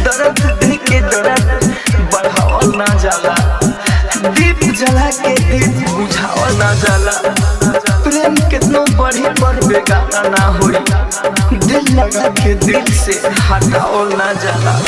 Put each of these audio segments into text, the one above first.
दर्द दिल के दर्द बढ़ावल ना जाला, दीप जला के दीप बुझावल ना जाला। प्रेम कितनो बढ़ी पर बेगाना ना होई, दिल लगा के दिल से हटावल ना जाला।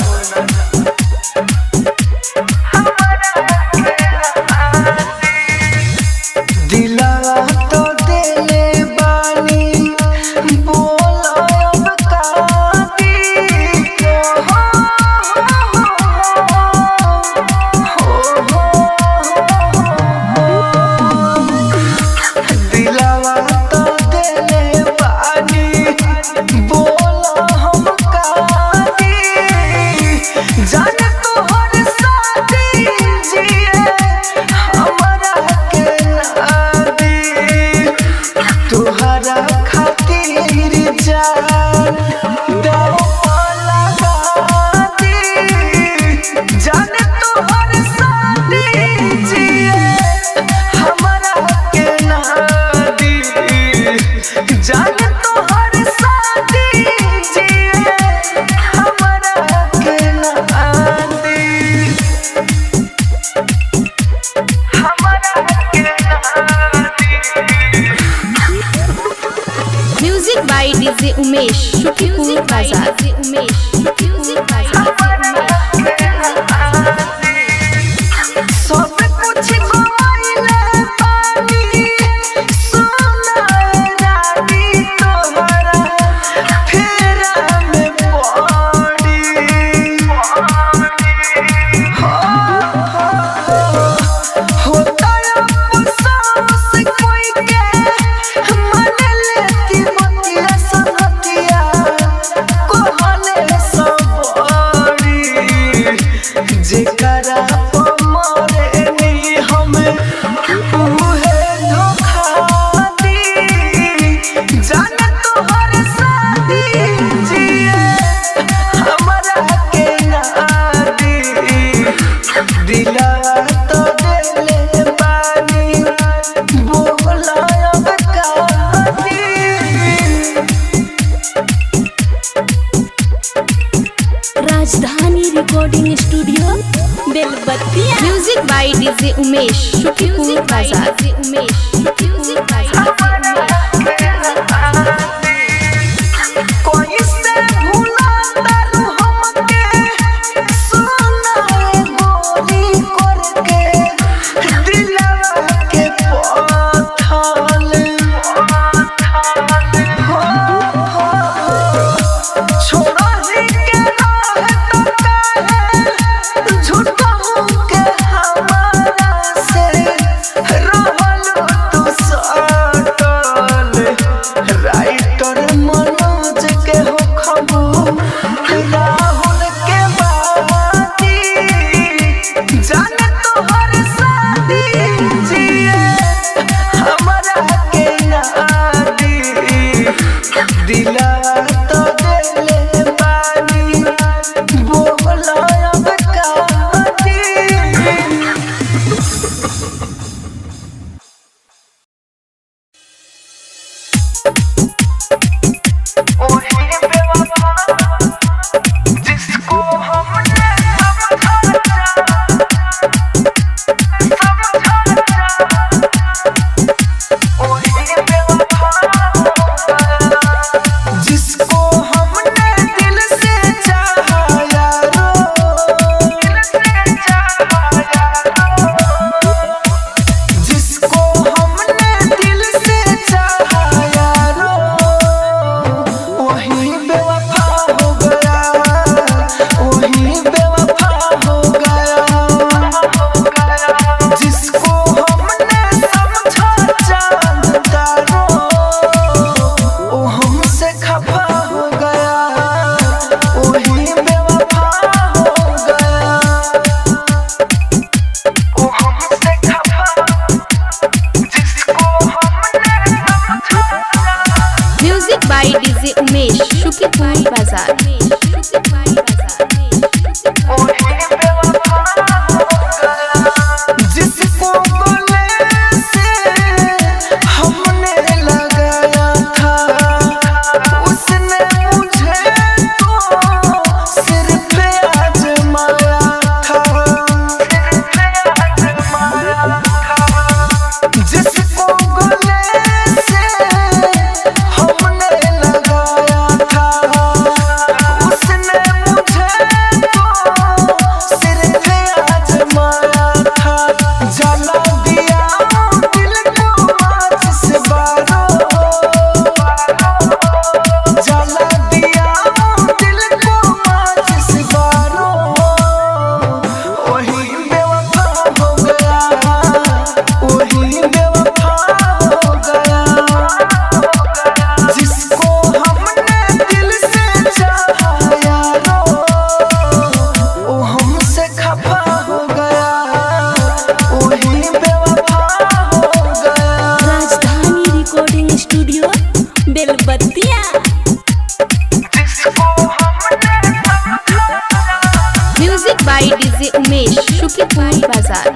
डीजे उमेश शुक्रिया बाजार से उमेश शुक्रिया बाजार सब कुछ गवाइले पानी सोना रानी तोहरा फेरा में पड़ी होता अफसोस कोई के मन लेती बतिया संगतिया कहले सबड़ी जेकरा राजधानी recording studio Belbattiya. Music by DJ Umesh शुक्रिया बाजार से उमेश शुक्रिया बाजार कोई से भूला तारू हमके सोना गोरी करके दिलवा के पथल छोड़ा ही के झूठा के हमारा से रहल तू सटल। राइटर मनोज के हो खबू राहुल के बाती जाने तोहर शादी जिए हमरा के नादी दिला तो देले पानी बोला अब काटी। ओही बेवफा जिसको हमने ओही बेवफा जिसको हमने दिल से चाहा यारो, जिसको हमने दिल से चाहा यारो वही बेवफा हो गया, वही बेवफा हो गया। जिसको हमने समझा चांद तारो वो हमसे खफा हो गया, वही बेवफा हो गया, वो हमसे खफा। जिसको हमने समझा म्यूजिक बाय डीजे उमेश शुक्रिया बाजार जिसको गले से हमने लगाया था उसने मुझे तो by DJ Umesh, Shukipur Bazaar.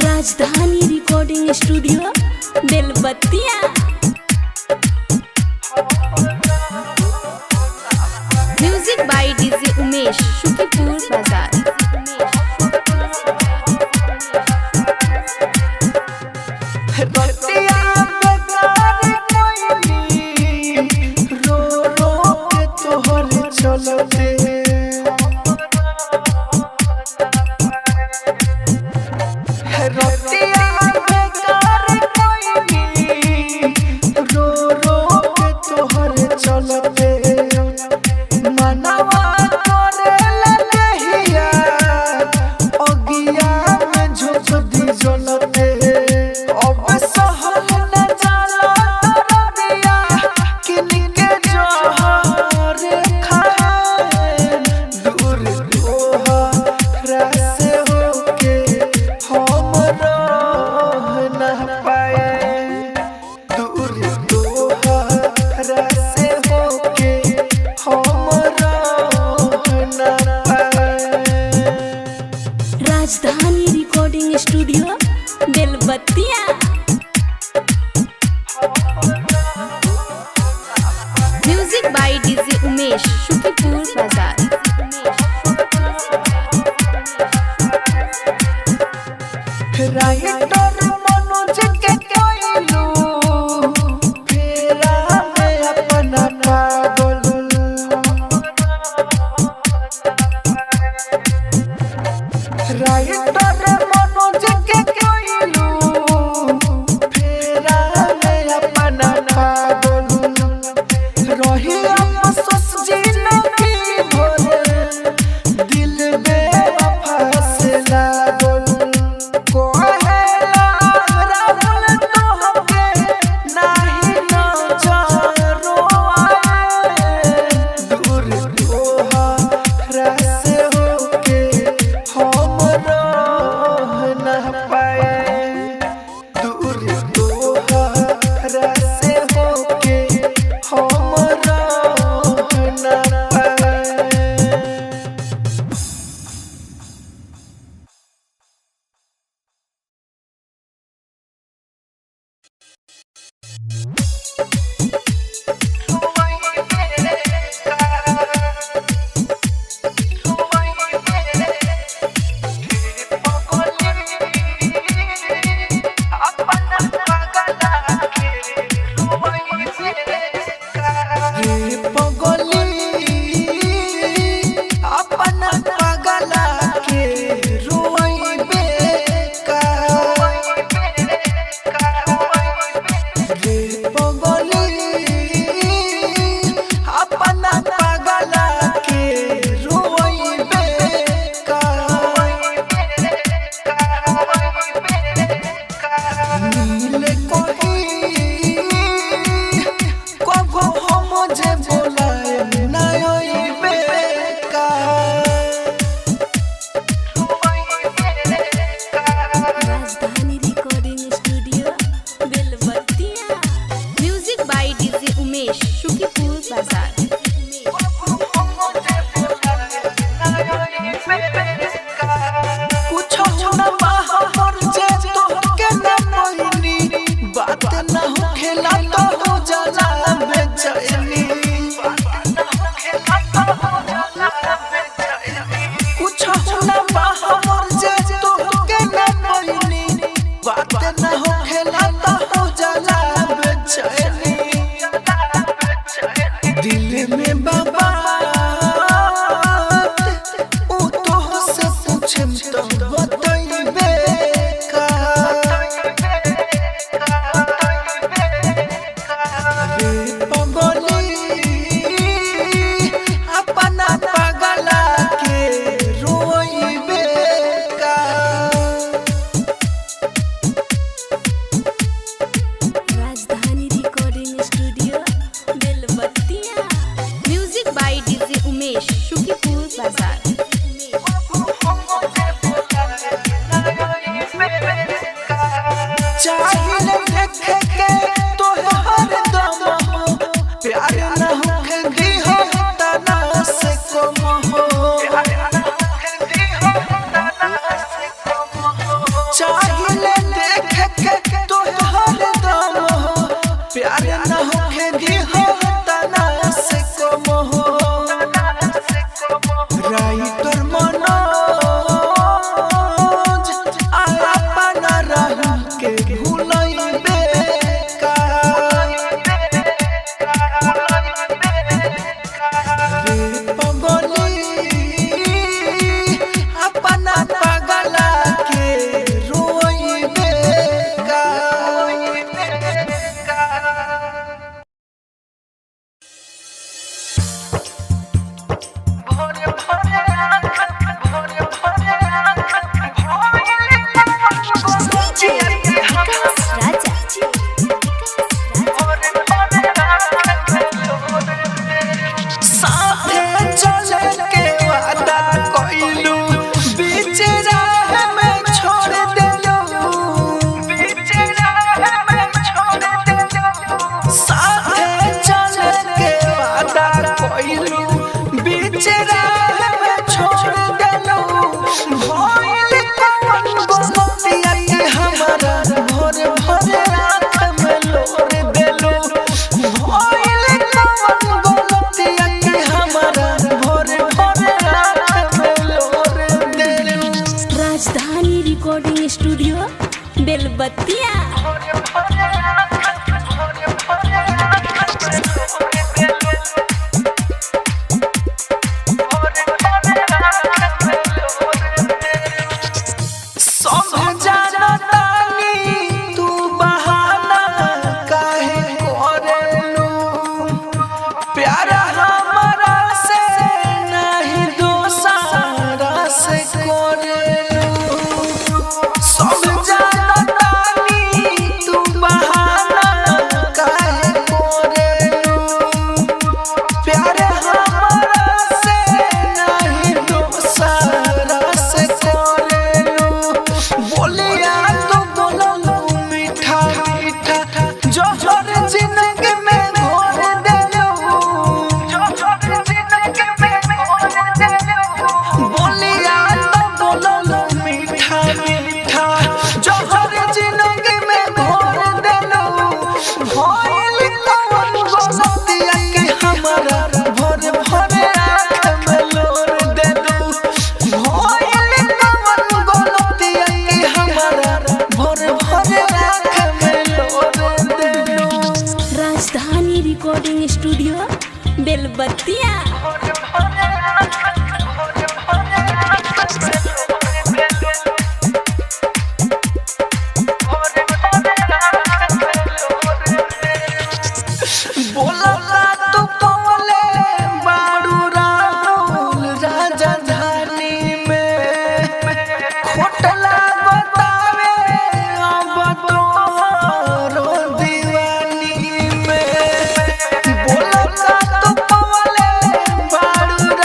राजधानी रिकॉर्डिंग स्टूडियो बेलबत्तिया। Music by DJ Umesh, Shukipur Bazaar. राजधानी रिकॉर्डिंग स्टूडियो बेलबत्तिया। Music by DJ Umesh, Shukipur Bazaar. Writer Manoj के कोइलू फेरा में अपना पागल राइटर मनोज के कोइलू फेरा में अपना पागल रही हम सोच जीना की भोरे उमेश शुकीपुर बाजार। कुछ न बाहर जे तोहके न मोहिनी बात न हो खेला तो हो जाला बेचैनी कुछ न बाहर जे तोहके न मोहिनी बात न हो खेला तो हो जाला बेचैनी दिल में बाबा Rajdhani recording studio Belbattiya. Music by DJ Umesh Shukipur Bazar. चाहिए देखे के तो हर दम हो प्यार न होगी हो तना से कम हो चाहिए देखे के तो हर दम हो प्यार न होगी हो तना से कम हो राइटर मनोज आया पाना रहू के भूलैबे का रे पगली अपना पगला के रोइबे का। साथे चले के वादा कइलू बीच राह में छोड़ देलू साथे चले के वादा कइलू बीच राह में छोड़ देलू भइल कौन गलतिया के हमारा भोर भोर आँख में लोर देलू भइल कौन गलतिया के हमारा भोर भोर आँख में लोर देलू। राजधानी रिकॉर्डिंग स्टूडियो बेलबत्तिया। सब जानतानी तू बहाना काहे करेलू प्यार हमारा से नहीं दोसारा से करेलू सब जानतानी तू बहाना काहे करेलू प्यार हमारा से नहीं दोसारा से करेलू बोलिया तो बोलू मीठा मीठा जोहर जिंदगी में घोर देलू बोलिया तो बोलू मीठा मीठा जोहर जिंदगी में घोर देलू भइल कौन गलतिया के हमारा भोर भोर आँख में लोर देलू भइल कौन गलतिया के हमारा भोर भोर आँख में लोर देलू। राजधानी रिकॉर्डिंग स्टूडियो बेलबत्तिया। बोलला तो कौले बारू राहुल राजधानी में खोटला बतावे अब तोहरो दीवानी में बोलला तो कौले बारू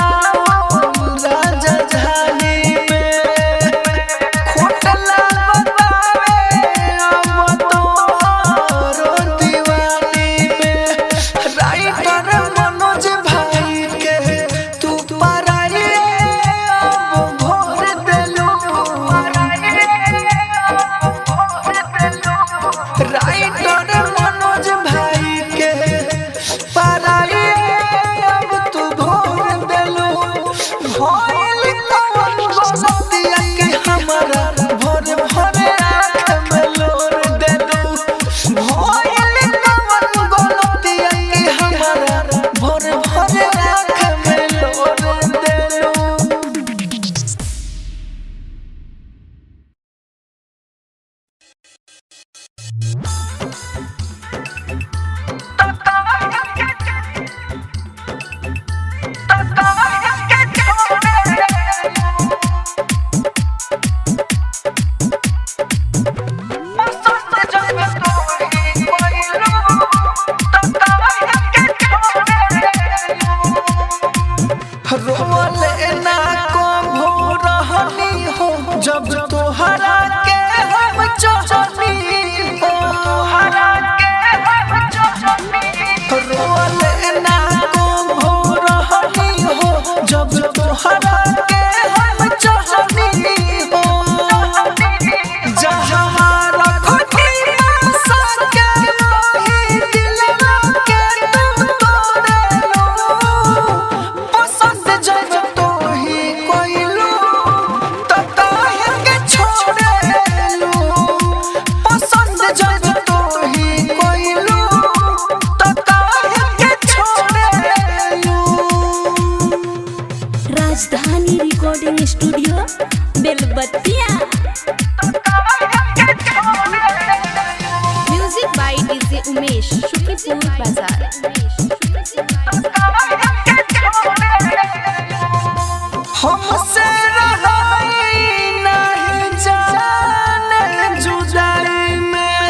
हमसे रहाई नहीं जाने जुदाई में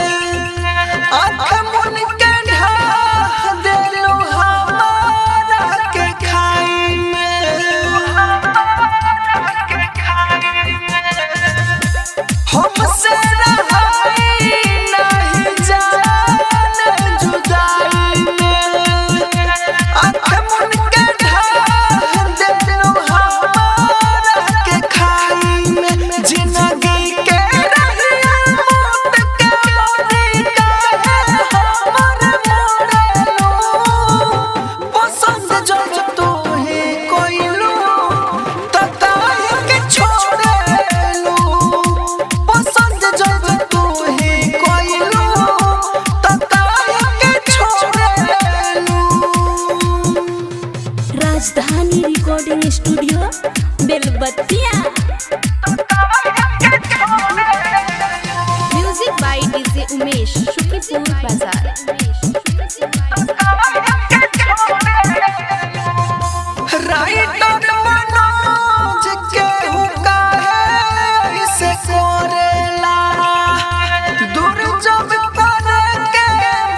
आँख मुन के ढाह देलू हमारा के खाई में हमसे रहाई नहीं जाने जुदाई में आँख मुन के ढाह देलू हमारा के खाई में जिंदगी के रहिया मौत के मोरी काहे हमर मोरेलू पसंद जब तू ही कोइलू त काहे के छोड़ेलू पसंद जब तू ही कोइलू त काहे के छोड़ेलू Rajdhani recording studio Belbattiya. Music by DJ Umesh Shukripur Bazar. Writer Manoj के हुक्का है इसे कोरेला दूर जब करे के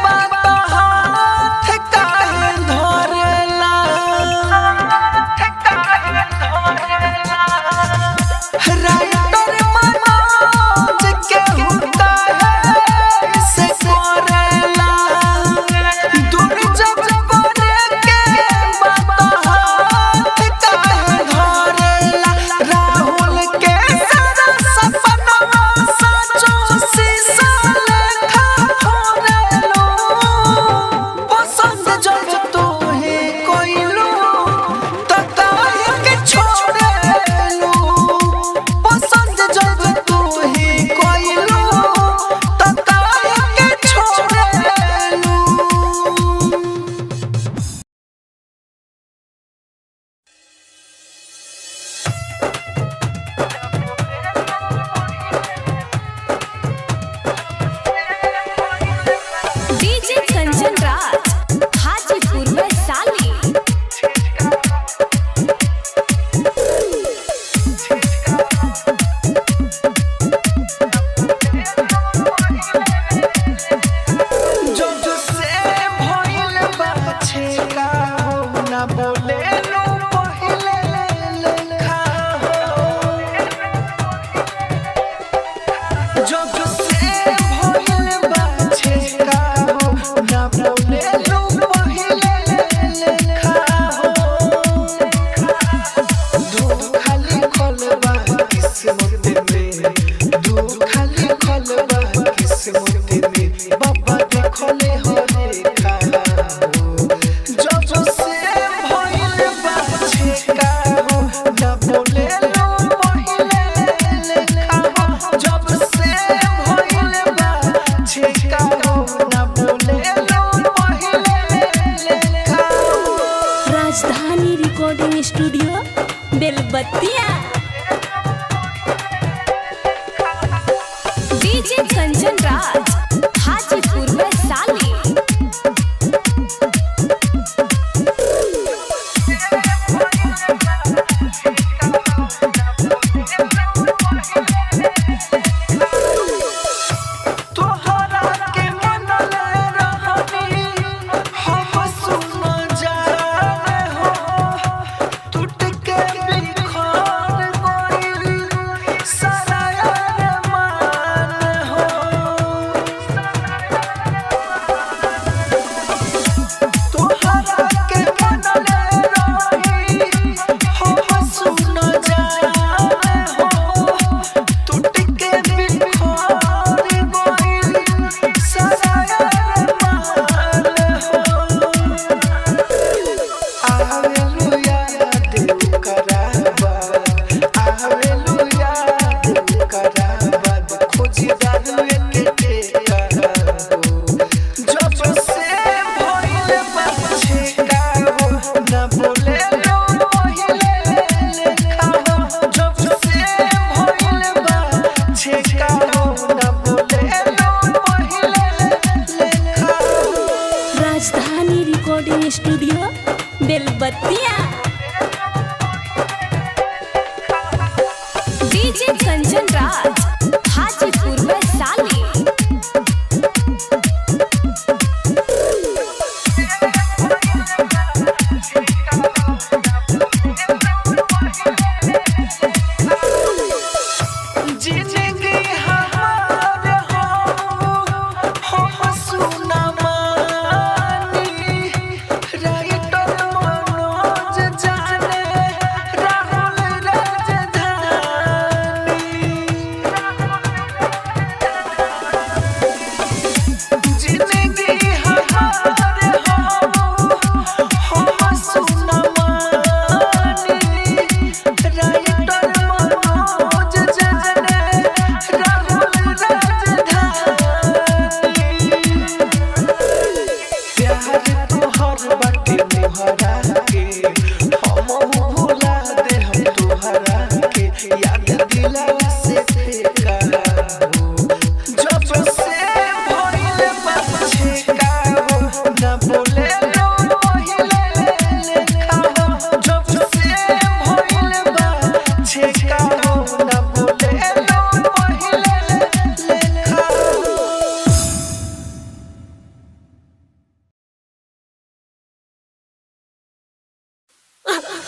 बात हाथ काहे धरेला राइटर मनोज के हुक्का है इसे कोरेला दूर जब करे के बात हाथ काहे धरेला राहुल के सारा सपना सचो शीशा लेखा फोड़ेलू पसंद जब तू ही कोइलू त काहे के छोड़ेलू पसंद जब तू ही कोइलू त काहे के छोड़ेलू डीजे कंचन राज हाजीपुर में साली। जब से भइल बाछे का हो ना बोलेलू पहिले लेखा हो जब से भइल बाछे का हो ना बोलेलू पहिले लेखा हो धोखा लिखल बा किस्मत में धोखा लिखल बा किस्मत में बाबा देखले हो रेखा हो जब से भइल बाछे का हो ना बोलेलू पहिले लेखा हो जब से भइल बाछे का हो ना बोलेलू पहिले लेखा हो राजधानी रिकॉर्डिंग स्टूडियो बेलबत्तिया। डीजे कंचन राज हाजीपुर में साली। तोहरा के मनले रहनी हम सुन जाने हो टूट के बिखर गइल सारा अरमान हो तोहरा के मनले रही हम सुन जाने हो टूट के बिखर गइल सारा अरमान हो हालेलुया दिल कराबा हालेलुया दिल कराबा खोजी दारू के टेका जब से भइल बाछे का हो ना बोलेलू पहिले लेखा हो जब से भइल बाछे का हो ना बोलेलू पहिले लेखा हो राजधानी रिकॉर्डिंग स्टूडियो बेलबत्तिया। डीजे कंचन राज हाजीपुर में साली।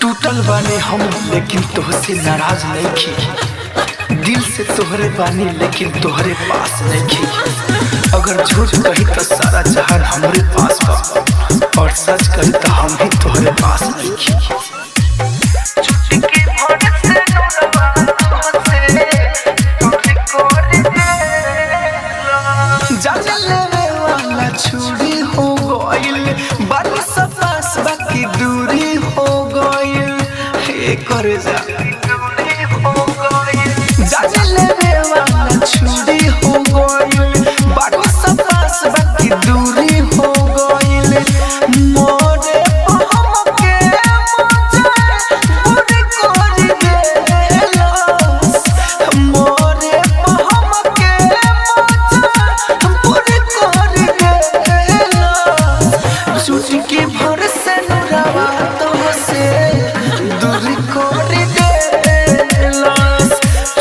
टूटल बानी हम लेकिन तोहसे नाराज नहीं की। दिल से तोहरे बानी लेकिन तोहरे पास नहीं की। अगर झूठ कही तो सारा जहान हमारे पास बा, और सच कही तो हम ही तोहरे पास नहीं की। छुरी हो गइल बाली सब पास बाकी दूरी हो गइल। कर जा जाने वाला छुरी हो गइल बाकी सब पास बाकी दूरी हो गइल। मोरे हमके मुझे पूरी कर देलस। मोरे हमके मुझे पूरी कर देलस। छुट्टी के भर से नुरावा तो से दूरी कर देलस।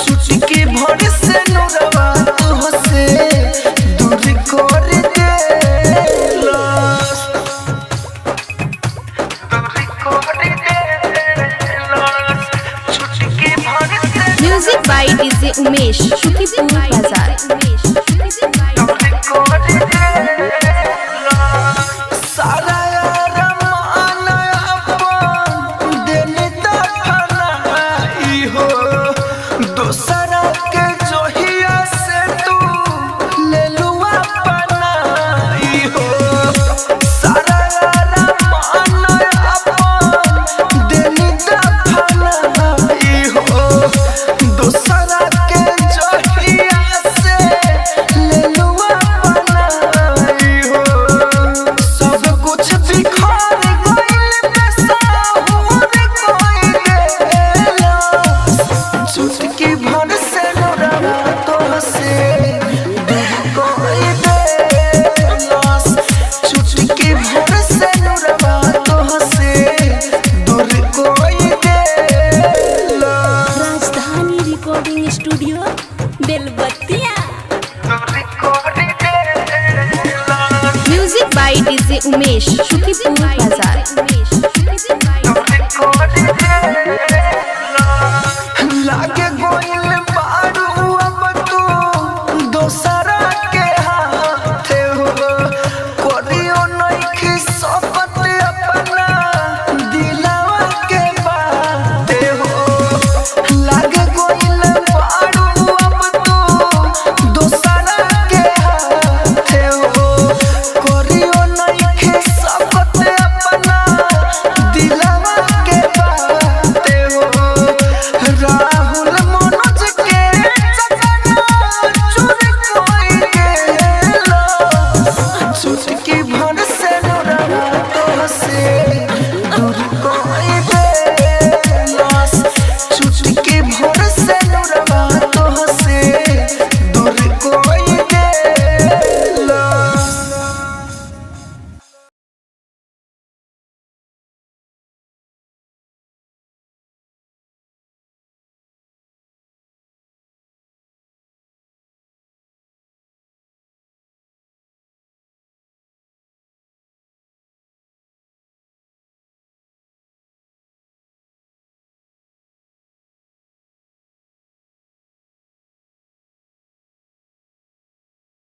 छुट्टी के भर से नुरावा तो से दूरी कर देलस। दूरी कर देलस। छुट्टी के भर से music by DJ Umesh Shukipur Bazar. सारा रमान अपन देने दफनाई हो। दोसरा के जोहिया से तू ले लुआ बनाई हो। सारा रमान अपन देने दफनाई हो। दोसरा के जोहिया से ले लुआ बनाई हो। सब कुछ बिखर गइल बेसाहुर गइल। चुटकी भर से नुरावा तो से दूर गइल। चुटकी भर से नुरावा तो से दूर गइल। Rajdhani recording studio Belbattiya. Music by DJ Umesh Shukipur बाजार।